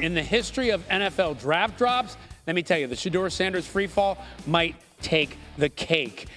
In the history of NFL draft drops, let me tell you, the Shedeur Sanders free fall might take the cake.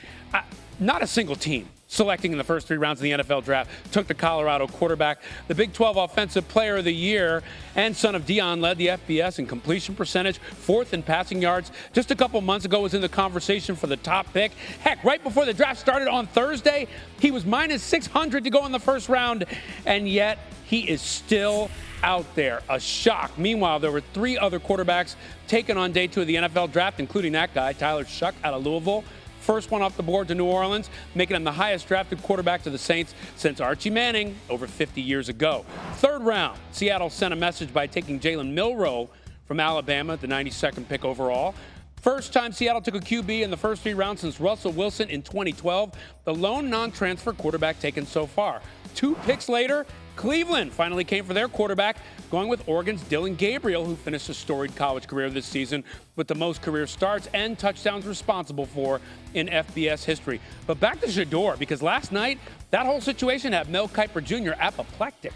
Not a single team selecting in the first 3 rounds of the NFL draft took the Colorado quarterback. The Big 12 Offensive Player of the Year and son of Deion led the FBS in completion percentage, 4th in passing yards. Just a couple months ago was in the conversation for the top pick. Heck, right before the draft started on Thursday, he was minus 600 to go in the first round, and yet he is still out there. A shock. Meanwhile, there were 3 other quarterbacks taken on day 2 of the NFL draft, including that guy, Tyler Shuck out of Louisville. First one off the board to New Orleans, making him the highest drafted quarterback to the Saints since Archie Manning over 50 years ago. 3rd round, Seattle sent a message by taking Jalen Milroe from Alabama, the 92nd pick overall. First time Seattle took a QB in the first 3 rounds since Russell Wilson in 2012. The lone non-transfer quarterback taken so far. 2 picks later, Cleveland finally came for their quarterback, going with Oregon's Dylan Gabriel, who finished a storied college career this season with the most career starts and touchdowns responsible for in FBS history. But back to Shedeur, because last night, that whole situation had Mel Kiper Jr. apoplectic.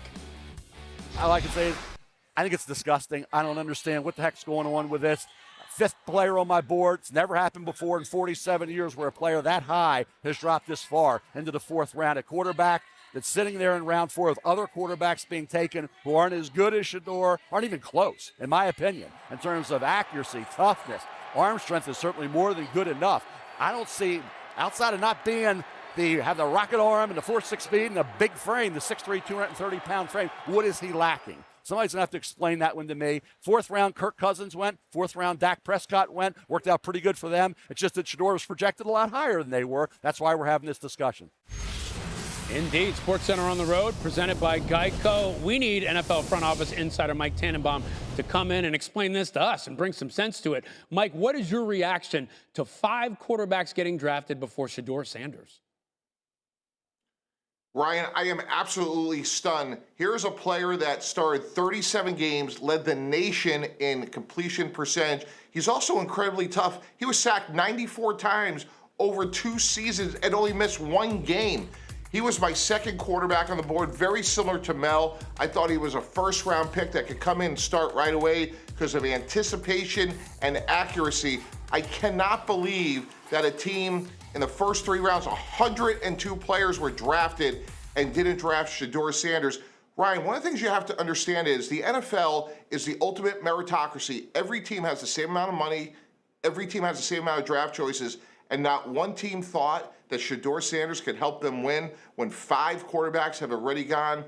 I like to say, I think it's disgusting. I don't understand what the heck's going on with this. 5th player on my board. It's never happened before in 47 years where a player that high has dropped this far into the 4th round at quarterback. That's sitting there in round 4 with other quarterbacks being taken who aren't as good as Shedeur, aren't even close, in my opinion, in terms of accuracy, toughness. Arm strength is certainly more than good enough. I don't see, outside of not being have the rocket arm and the 4.6 speed and the big frame, the 6'3", 230-pound frame, what is he lacking? Somebody's going to have to explain that one to me. 4th round, Kirk Cousins went. 4th round, Dak Prescott went. Worked out pretty good for them. It's just that Shedeur was projected a lot higher than they were. That's why we're having this discussion. Indeed. SportsCenter on the road, presented by Geico. We need NFL front office insider Mike Tannenbaum to come in and explain this to us and bring some sense to it. Mike, what is your reaction to 5 quarterbacks getting drafted before Shedeur Sanders? Ryan, I am absolutely stunned. Here's a player that started 37 games, led the nation in completion percentage. He's also incredibly tough. He was sacked 94 times over 2 seasons and only missed 1 game. He was my 2nd quarterback on the board, very similar to Mel. I thought he was a 1st-round pick that could come in and start right away because of anticipation and accuracy. I cannot believe that a team in the first 3 rounds, 102 players were drafted and didn't draft Shedeur Sanders. Ryan, one of the things you have to understand is the NFL is the ultimate meritocracy. Every team has the same amount of money. Every team has the same amount of draft choices. And not one team thought that Shedeur Sanders could help them win when 5 quarterbacks have already gone.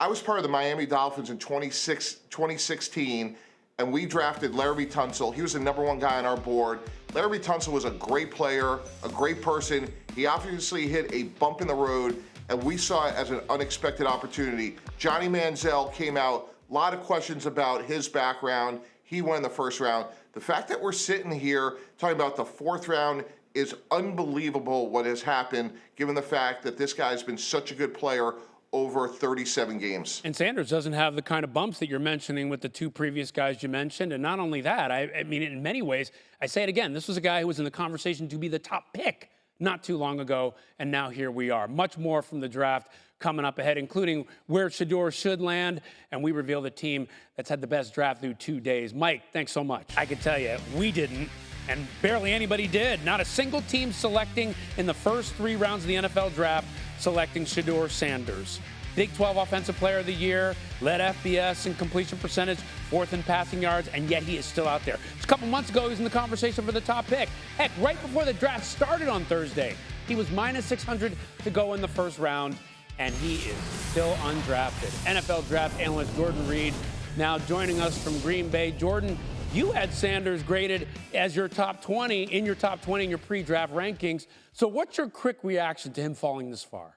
I was part of the Miami Dolphins in 2016, and we drafted Laremy Tunsil. He was the #1 guy on our board. Laremy Tunsil was a great player, a great person. He obviously hit a bump in the road, and we saw it as an unexpected opportunity. Johnny Manziel came out, a lot of questions about his background. He won in the 1st round. The fact that we're sitting here talking about the 4th round is unbelievable what has happened, given the fact that this guy's been such a good player over 37 games. And Sanders doesn't have the kind of bumps that you're mentioning with the 2 previous guys you mentioned. And not only that, I mean, in many ways, I say it again, this was a guy who was in the conversation to be the top pick not too long ago, and now here we are. Much more from the draft coming up ahead, including where Shedeur should land, and we reveal the team that's had the best draft through 2 days. Mike, thanks so much. I can tell you, we didn't, and barely anybody did. Not a single team selecting in the first 3 rounds of the NFL draft selecting Shedeur Sanders. Big 12 Offensive Player of the Year, led FBS in completion percentage, 4th in passing yards, and yet he is still out there. Just a couple months ago, he was in the conversation for the top pick. Heck, right before the draft started on Thursday, he was minus 600 to go in the 1st round, and he is still undrafted. NFL draft analyst Jordan Reid now joining us from Green Bay. Jordan, you had Sanders graded as your top 20 in your pre-draft rankings. So what's your quick reaction to him falling this far?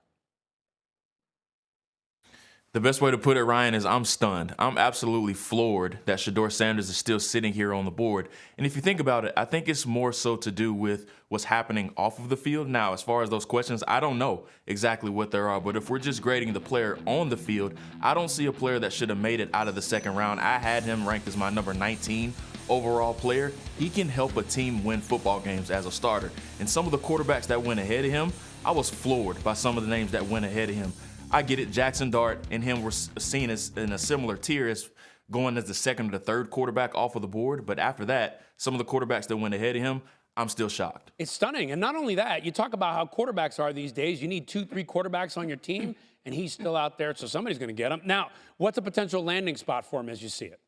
The best way to put it, Ryan, is I'm stunned. I'm absolutely floored that Shedeur Sanders is still sitting here on the board. And if you think about it, I think it's more so to do with what's happening off of the field. Now, as far as those questions, I don't know exactly what there are. But if we're just grading the player on the field, I don't see a player that should have made it out of the 2nd round. I had him ranked as my number 19 overall player. He can help a team win football games as a starter. And some of the quarterbacks that went ahead of him, I was floored by some of the names that went ahead of him. I get it. Jackson Dart and him were seen as in a similar tier as going as the second or the third quarterback off of the board. But after that, some of the quarterbacks that went ahead of him, I'm still shocked. It's stunning. And not only that, you talk about how quarterbacks are these days. You need 2-3 quarterbacks on your team, and he's still out there, so somebody's going to get him. Now, what's a potential landing spot for him as you see it?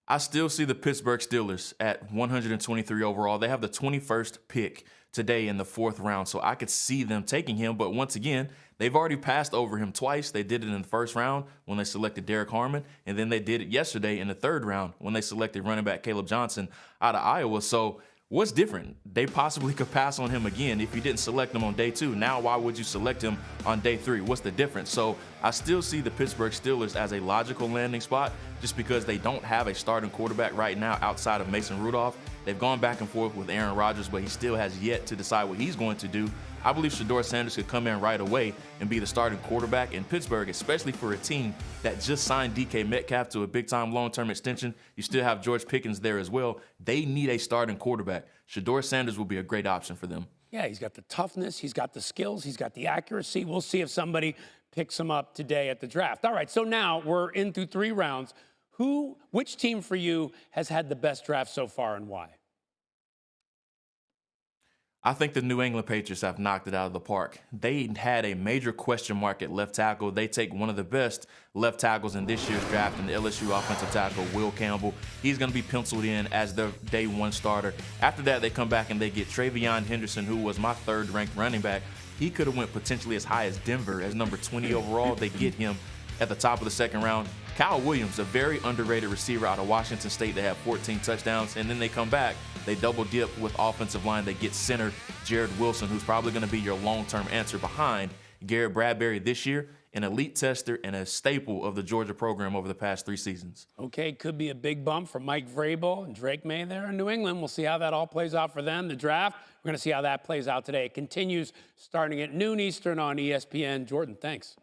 I still see the Pittsburgh Steelers at 123 overall. They have the 21st pick today in the 4th round, so I could see them taking him. But once again, they've already passed over him twice. They did it in the 1st round when they selected Derek Harmon, and then they did it yesterday in the 3rd round when they selected running back Caleb Johnson out of Iowa. So what's different? They possibly could pass on him again if you didn't select him on day 2. Now, why would you select him on day 3? What's the difference? So I still see the Pittsburgh Steelers as a logical landing spot just because they don't have a starting quarterback right now outside of Mason Rudolph. They've gone back and forth with Aaron Rodgers, but he still has yet to decide what he's going to do. I believe Shedeur Sanders could come in right away and be the starting quarterback in Pittsburgh, especially for a team that just signed DK Metcalf to a big-time long-term extension. You still have George Pickens there as well. They need a starting quarterback. Shedeur Sanders will be a great option for them. Yeah, he's got the toughness, he's got the skills, he's got the accuracy. We'll see if somebody picks him up today at the draft. All right, so now we're in through 3 rounds. Which team for you has had the best draft so far and why? I think the New England Patriots have knocked it out of the park. They had a major question mark at left tackle. They take one of the best left tackles in this year's draft in the LSU offensive tackle, Will Campbell. He's going to be penciled in as their day 1 starter. After that, they come back and they get Travion Henderson, who was my 3rd ranked running back. He could have went potentially as high as Denver as number 20 overall. They get him at the top of the 2nd round. Kyle Williams, a very underrated receiver out of Washington State. They have 14 touchdowns, and then they come back. They double dip with offensive line. They get center Jared Wilson, who's probably going to be your long-term answer behind Garrett Bradbury this year, an elite tester and a staple of the Georgia program over the past 3 seasons. Okay, could be a big bump for Mike Vrabel and Drake May there in New England. We'll see how that all plays out for them. The draft, we're going to see how that plays out today. It continues starting at noon Eastern on ESPN. Jordan, thanks.